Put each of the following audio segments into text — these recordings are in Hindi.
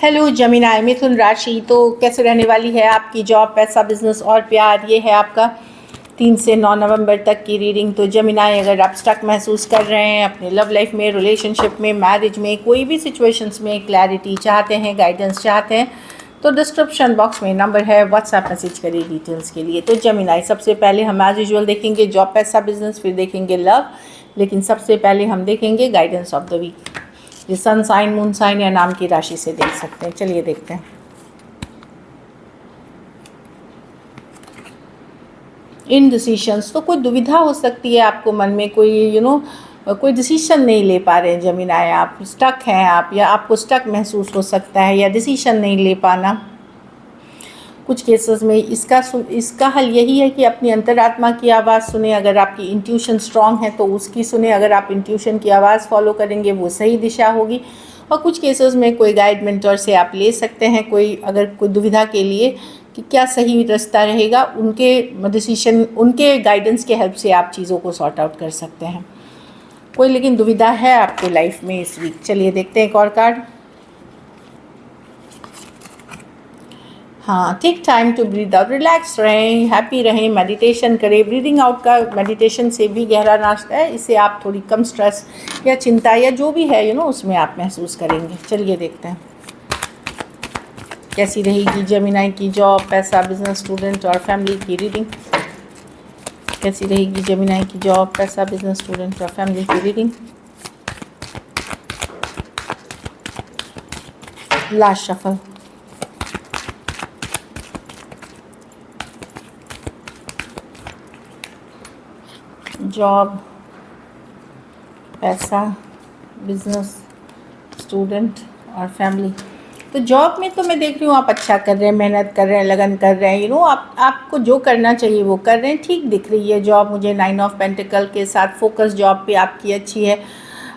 हेलो जमीनाय मिथुन राशि। तो कैसे रहने वाली है आपकी जॉब, पैसा, बिजनेस और प्यार। ये है आपका 3 से 9 नवंबर तक की रीडिंग। तो जमीनाय, अगर आप स्टक महसूस कर रहे हैं अपने लव लाइफ में, रिलेशनशिप में, मैरिज में, कोई भी सिचुएशंस में क्लैरिटी चाहते हैं, गाइडेंस चाहते हैं, तो डिस्क्रिप्शन बॉक्स में नंबर है, व्हाट्सएप मैसेज करिए डिटेल्स के लिए। तो जमीनाय, सबसे पहले हम एज यूजुअल देखेंगे जॉब, पैसा, बिजनेस, फिर देखेंगे लव, लेकिन सबसे पहले हम देखेंगे गाइडेंस ऑफ द वीक। ये सन साइन, मून साइन या नाम की राशि से देख सकते हैं। चलिए देखते हैं। इन डिसीशंस, तो कोई दुविधा हो सकती है आपको मन में, कोई कोई डिसीजन नहीं ले पा रहे हैं जमीनाय, आप स्टक हैं आप, या आपको स्टक महसूस हो सकता है, या डिसीजन नहीं ले पाना। कुछ केसेस में इसका हल यही है कि अपनी अंतरात्मा की आवाज़ सुने। अगर आपकी इंट्यूशन स्ट्रांग है तो उसकी सुने। अगर आप इंट्यूशन की आवाज़ फॉलो करेंगे वो सही दिशा होगी। और कुछ केसेस में कोई गाइड मेंटर से आप ले सकते हैं, अगर कोई दुविधा के लिए कि क्या सही रास्ता रहेगा, उनके डिसीजन, उनके गाइडेंस के हेल्प से आप चीज़ों को सॉर्ट आउट कर सकते हैं। कोई लेकिन दुविधा है आपको लाइफ में इस वीक। चलिए देखते हैं एक और कार्ड। हाँ, take time to breathe out, relax रहें, हैप्पी रहें, मेडिटेशन करें। ब्रीदिंग आउट का मेडिटेशन से भी गहरा नाश्ता है, इससे आप थोड़ी कम स्ट्रेस या चिंता या जो भी है उसमें आप महसूस करेंगे। चलिए देखते हैं कैसी रहेगी जमीनाय की जॉब, पैसा, बिजनेस, स्टूडेंट और फैमिली की रीडिंग। कैसी रहेगी जमीनाय की जॉब, पैसा, बिजनेस, स्टूडेंट और फैमिली की रीडिंग। Last shuffle. जॉब, पैसा, बिजनेस, स्टूडेंट और फैमिली। तो जॉब में तो मैं देख रही हूँ आप अच्छा कर रहे हैं, मेहनत कर रहे हैं, लगन कर रहे हैं, आपको जो करना चाहिए वो कर रहे हैं, ठीक दिख रही है जॉब मुझे। 9 ऑफ पेंटिकल के साथ फोकस जॉब पे आपकी अच्छी है,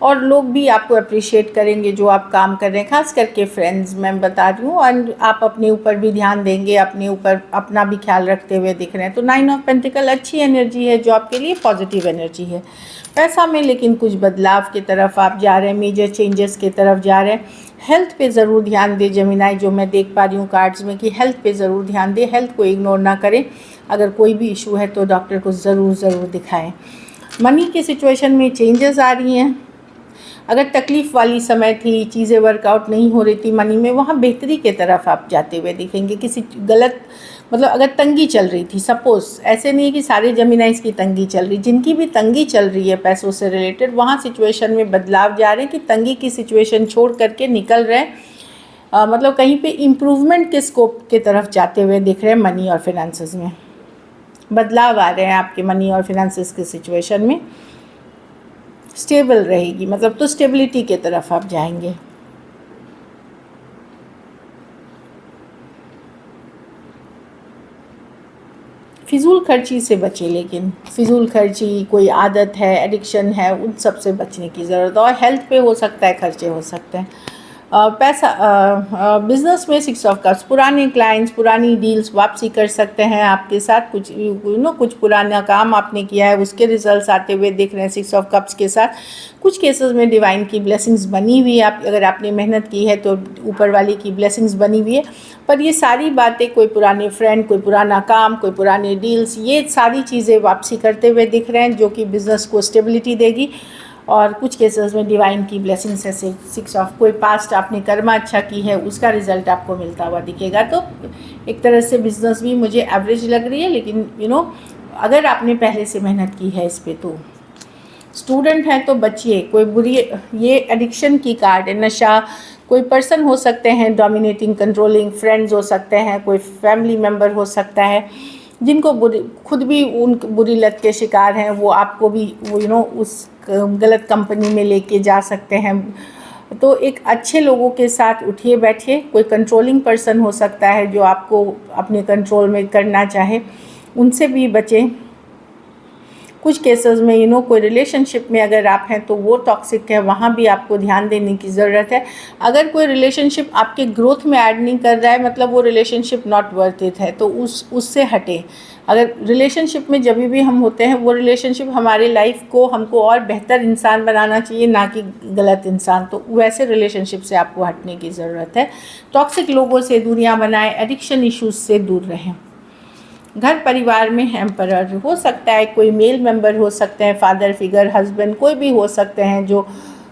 और लोग भी आपको अप्रिशिएट करेंगे जो आप काम कर रहे हैं, खास करके फ्रेंड्स मैं बता रही हूँ। और आप अपने ऊपर भी ध्यान देंगे, अपने ऊपर अपना भी ख्याल रखते हुए दिख रहे हैं। तो 9 ऑफ पेंटिकल अच्छी एनर्जी है जॉब के लिए, पॉजिटिव एनर्जी है। पैसा में लेकिन कुछ बदलाव की तरफ आप जा रहे हैं, मेजर चेंजेस की तरफ जा रहे हैं। हेल्थ पे ज़रूर ध्यान दें जमीनाय, जो मैं देख पा रही हूँ कार्ड्स में कि हेल्थ पे ज़रूर ध्यान दें, हेल्थ को इग्नोर ना करें। अगर कोई भी इशू है तो डॉक्टर को ज़रूर दिखाएं। मनी की सिचुएशन में चेंजेस आ रही हैं। अगर तकलीफ़ वाली समय थी, चीज़ें वर्कआउट नहीं हो रही थी मनी में, वहाँ बेहतरी के तरफ आप जाते हुए दिखेंगे। किसी गलत अगर तंगी चल रही थी, सपोज़, ऐसे नहीं कि सारे जमीनाइज की तंगी चल रही, जिनकी भी तंगी चल रही है पैसों से रिलेटेड, वहाँ सिचुएशन में बदलाव जा रहे हैं कि तंगी की सिचुएशन छोड़ करके निकल रहे हैं। कहीं पे इम्प्रूवमेंट के स्कोप के तरफ जाते हुए दिख रहे हैं। मनी और फिनेंसेस में बदलाव आ रहे हैं आपके मनी और फिनेंसेस के सिचुएशन में। स्टेबल रहेगी, तो स्टेबिलिटी के तरफ आप जाएंगे। फिजूल खर्ची से बचें, लेकिन फिजूल खर्ची कोई आदत है, एडिक्शन है, उन सब से बचने की ज़रूरत है। और हेल्थ पे हो सकता है खर्चे हो सकते हैं। पैसा, बिजनेस में 6 ऑफ कप्स, पुराने क्लाइंट्स, पुरानी डील्स वापसी कर सकते हैं आपके साथ। कुछ पुराना काम आपने किया है उसके रिजल्ट्स आते हुए दिख रहे हैं 6 ऑफ कप्स के साथ। कुछ केसेस में डिवाइन की ब्लेसिंग्स बनी हुई है, अगर आपने मेहनत की है तो ऊपर वाले की ब्लेसिंग्स बनी हुई है। पर ये सारी बातें, कोई पुराने फ्रेंड, कोई पुराना काम, कोई पुराने डील्स, ये सारी चीज़ें वापसी करते हुए दिख रहे हैं, जो कि बिज़नेस को स्टेबिलिटी देगी। और कुछ केसेस में डिवाइन की ब्लेसिंग्स है 6 ऑफ, कोई पास्ट आपने कर्मा अच्छा की है उसका रिजल्ट आपको मिलता हुआ दिखेगा। तो एक तरह से बिज़नेस भी मुझे एवरेज लग रही है, लेकिन अगर आपने पहले से मेहनत की है इस पर तो। स्टूडेंट है तो बचिए, कोई बुरी, ये एडिक्शन की कार्ड है, नशा, कोई पर्सन हो सकते हैं डोमिनेटिंग, कंट्रोलिंग, फ्रेंड्स हो सकते हैं, कोई फैमिली मेम्बर हो सकता है जिनको खुद भी उन बुरी लत के शिकार हैं, वो आपको भी उस गलत कंपनी में लेके जा सकते हैं। तो एक अच्छे लोगों के साथ उठिए बैठिए। कोई कंट्रोलिंग पर्सन हो सकता है जो आपको अपने कंट्रोल में करना चाहे, उनसे भी बचें। कुछ केसेस में कोई रिलेशनशिप में अगर आप हैं तो वो टॉक्सिक है, वहाँ भी आपको ध्यान देने की ज़रूरत है। अगर कोई रिलेशनशिप आपके ग्रोथ में ऐड नहीं कर रहा है, मतलब वो रिलेशनशिप नॉट वर्थ इट है, तो उससे हटे। अगर रिलेशनशिप में जब भी हम होते हैं, वो रिलेशनशिप हमारे लाइफ को हमको और बेहतर इंसान बनाना चाहिए, ना कि गलत इंसान, तो वैसे रिलेशनशिप से आपको हटने की ज़रूरत है। टॉक्सिक लोगों से दूरियां बनाएं, एडिक्शन इश्यूज से दूर रहें। घर परिवार में एम्परर हो सकता है, कोई मेल मेंबर हो सकते हैं, फादर फिगर, हस्बैंड, कोई भी हो सकते हैं जो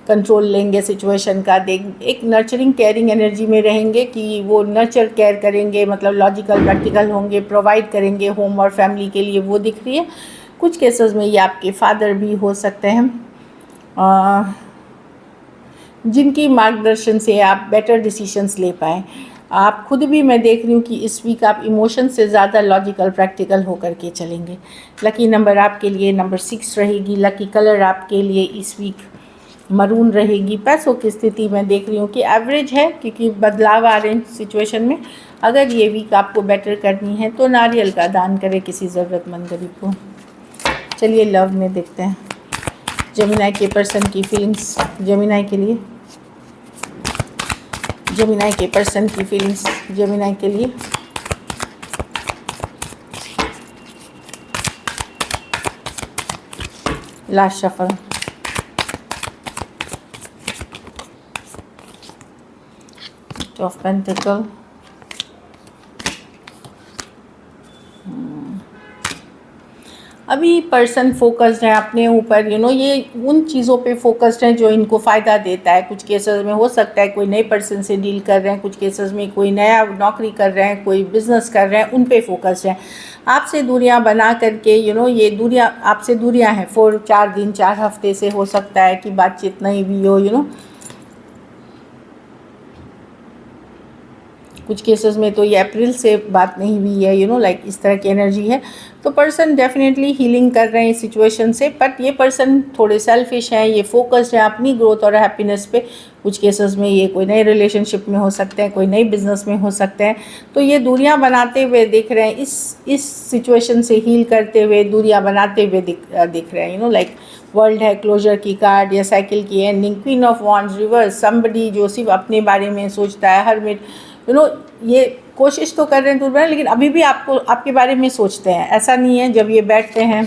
कंट्रोल लेंगे सिचुएशन का। एक नर्चरिंग केयरिंग एनर्जी में रहेंगे कि वो नर्चर केयर करेंगे, मतलब लॉजिकल प्रैक्टिकल होंगे, प्रोवाइड करेंगे होम और फैमिली के लिए, वो दिख रही है। कुछ केसेस में ये आपके फादर भी हो सकते हैं, जिनकी मार्गदर्शन से आप बेटर डिसीजंस ले पाएँ। आप खुद भी, मैं देख रही हूँ कि इस वीक आप इमोशन से ज़्यादा लॉजिकल प्रैक्टिकल होकर के चलेंगे। लकी नंबर आपके लिए नंबर 6 रहेगी। लकी कलर आपके लिए इस वीक मरून रहेगी। पैसों की स्थिति मैं देख रही हूँ कि एवरेज है, क्योंकि बदलाव आ रहे हैं सिचुएशन में। अगर ये वीक आपको बेटर करनी है तो नारियल का दान करें किसी ज़रूरतमंद गरीब को। चलिए लव में देखते हैं जेमिनी के पर्सन की फीलिंग्स, जेमिनी के लिए, जेमिनी के पर्सन की फीलिंग्स जेमिनी के लिए। लास्ट शफल, ऑफ पेंटिकल, अभी पर्सन फोकस्ड है अपने ऊपर, ये उन चीज़ों पे फोकस्ड हैं जो इनको फ़ायदा देता है। कुछ केसेस में हो सकता है कोई नए पर्सन से डील कर रहे हैं, कुछ केसेस में कोई नया नौकरी कर रहे हैं, कोई बिज़नेस कर रहे हैं, उन पे फोकस्ड है। आपसे दूरियां बना करके, ये दूरियां, आपसे दूरियां हैं 4 दिन 4 हफ्ते से, हो सकता है कि बातचीत नहीं भी हो, कुछ केसेस में तो ये अप्रैल से बात नहीं हुई है, लाइक इस तरह की एनर्जी है। तो पर्सन डेफिनेटली हीलिंग कर रहे हैं इस सिचुएशन से, बट ये पर्सन थोड़े सेल्फिश हैं, ये फोकस्ड है अपनी ग्रोथ और हैप्पीनेस पे। कुछ केसेस में ये कोई नए रिलेशनशिप में हो सकते हैं, कोई नई बिजनेस में हो सकते हैं। तो ये दूरियां बनाते हुए दिख रहे हैं, इस सिचुएशन से हील करते हुए दूरियां बनाते हुए दिख रहे हैं, लाइक वर्ल्ड है, क्लोजर की कार्ड, या साइकिल की ending, queen of wands reverse, somebody जो सिर्फ अपने बारे में सोचता है, हरमिट, ये कोशिश तो कर रहे हैं दूर बनाए, लेकिन अभी भी आपके बारे में सोचते हैं। ऐसा नहीं है, जब ये बैठते हैं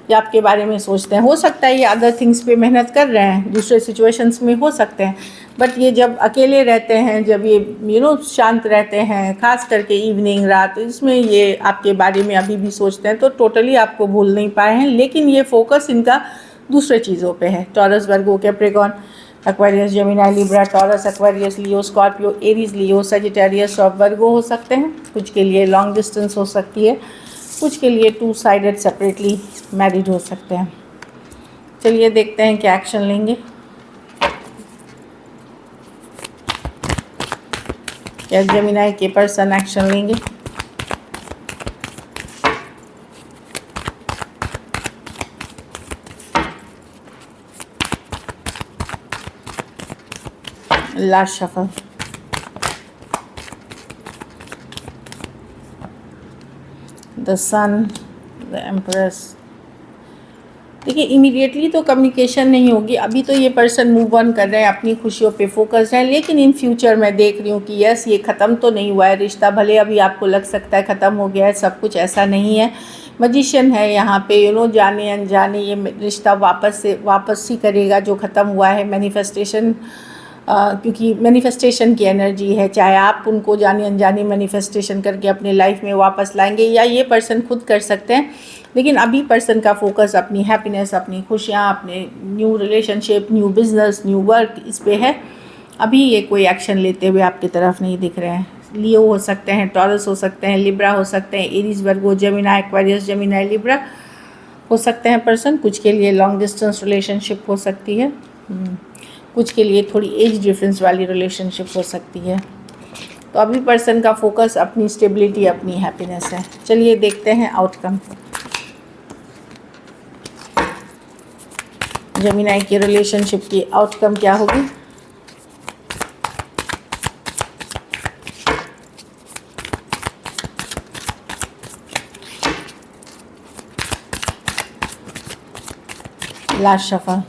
ये आपके बारे में सोचते हैं। हो सकता है ये अदर थिंग्स पे मेहनत कर रहे हैं, दूसरे सिचुएशंस में हो सकते हैं, बट ये जब अकेले रहते हैं, जब ये शांत रहते हैं, खास करके इवनिंग, रात, इसमें ये आपके बारे में अभी भी सोचते हैं। तो टोटली आपको भूल नहीं पाए हैं, लेकिन ये फोकस इनका दूसरे चीज़ों पे है। Taurus, Virgo, Capricorn, Aquarius, Gemini, Libra, Taurus, Aquarius, Leo, Scorpio, Aries, Leo, Sagittarius और वर्गो हो सकते हैं। कुछ के लिए लॉन्ग डिस्टेंस हो सकती है, कुछ के लिए 2 साइडेड सेपरेटली मैरिड हो सकते हैं। चलिए देखते हैं क्या एक्शन लेंगे। क्या जेमिनी के पर्सन एक्शन लेंगे? Last shuffle, the sun, the empress. देखिए इमीडिएटली तो कम्युनिकेशन नहीं होगी, अभी तो ये पर्सन मूव ऑन कर रहे हैं, अपनी खुशियों पे फोकस है, लेकिन इन फ्यूचर मैं देख रही हूँ कि यस, ये ख़त्म तो नहीं हुआ है रिश्ता, भले अभी आपको लग सकता है ख़त्म हो गया है सब कुछ, ऐसा नहीं है। मजिशियन है यहाँ पे, जाने अनजाने ये रिश्ता वापस ही करेगा जो ख़त्म हुआ है। मैनिफेस्टेशन, क्योंकि मैनिफेस्टेशन की एनर्जी है, चाहे आप उनको जाने अनजाने मैनिफेस्टेशन करके अपने लाइफ में वापस लाएंगे, या ये पर्सन खुद कर सकते हैं। लेकिन अभी पर्सन का फोकस अपनी हैप्पीनेस, अपनी खुशियाँ, अपने new relationship, new business, new work, इस पे है। अभी ये कोई एक्शन लेते हुए आपकी तरफ नहीं दिख रहे हैं। लियो हो सकते हैं, टॉरस हो सकते हैं, लिब्रा हो सकते हैं, एरीज, वर्गो, जेमिनी, एक्वेरियस, जेमिनी, लिब्रा हो सकते हैं पर्सन। कुछ के लिए लॉन्ग डिस्टेंस रिलेशनशिप हो सकती है, कुछ के लिए थोड़ी एज डिफरेंस वाली रिलेशनशिप हो सकती है। तो अभी पर्सन का फोकस अपनी स्टेबिलिटी, अपनी हैप्पीनेस है। चलिए देखते हैं आउटकम। जेमिनी की रिलेशनशिप की आउटकम क्या होगी? Last shuffle,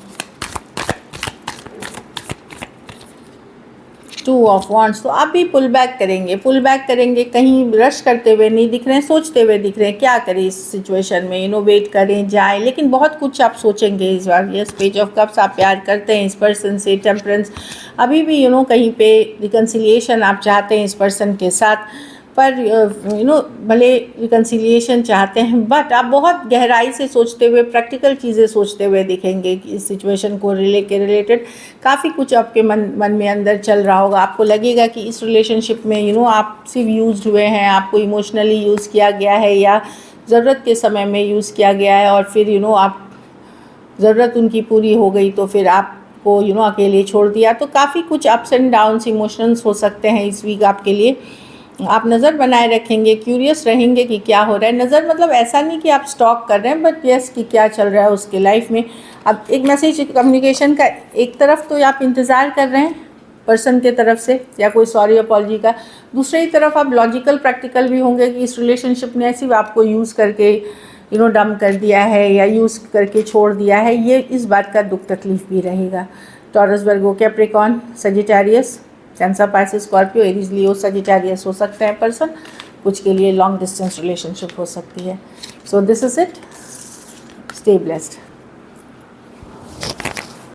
2 of wands. तो आप भी पुल बैक करेंगे, कहीं रश करते हुए नहीं दिख रहे हैं, सोचते हुए दिख रहे हैं क्या करें इस सिचुएशन में, वेट करें, जाएं, लेकिन बहुत कुछ आप सोचेंगे इस बार। यस, पेज ऑफ कप्स, आप प्यार करते हैं इस पर्सन से। टेम्परेंस, अभी भी कहीं पे रिकन्सिलिएशन आप चाहते हैं इस पर्सन के साथ, पर भले रिकन्सिलिएशन चाहते हैं, बट आप बहुत गहराई से सोचते हुए, प्रैक्टिकल चीज़ें सोचते हुए दिखेंगे कि इस सिचुएशन को रिलेटेड काफ़ी कुछ आपके मन में अंदर चल रहा होगा। आपको लगेगा कि इस रिलेशनशिप में आप सिर्फ यूज्ड हुए हैं, आपको इमोशनली यूज़ किया गया है या ज़रूरत के समय में यूज़ किया गया है, और फिर आप ज़रूरत उनकी पूरी हो गई तो फिर आपको अकेले छोड़ दिया। तो काफ़ी कुछ अप्स एंड डाउन्स इमोशंस हो सकते हैं इस वीक आपके लिए। आप नज़र बनाए रखेंगे, क्यूरियस रहेंगे कि क्या हो रहा है। नज़र मतलब ऐसा नहीं कि आप स्टॉक कर रहे हैं, बट यस कि क्या चल रहा है उसके लाइफ में। अब एक मैसेज कम्युनिकेशन का, एक तरफ तो आप इंतज़ार कर रहे हैं पर्सन के तरफ से या कोई सॉरी अपॉलजी का, दूसरी तरफ आप लॉजिकल प्रैक्टिकल भी होंगे कि इस रिलेशनशिप ने सिर्फ आपको यूज़ करके डंप कर दिया है या यूज़ करके छोड़ दिया है, ये इस बात का दुख तकलीफ भी रहेगा। Taurus, Virgo, Capricorn, Sagittarius, Cancer, Pisces, Scorpio, Aries, Leo, Sagittarius हो सकते हैं पर्सन। कुछ के लिए लॉन्ग डिस्टेंस रिलेशनशिप हो सकती है। So this is it, stay blessed.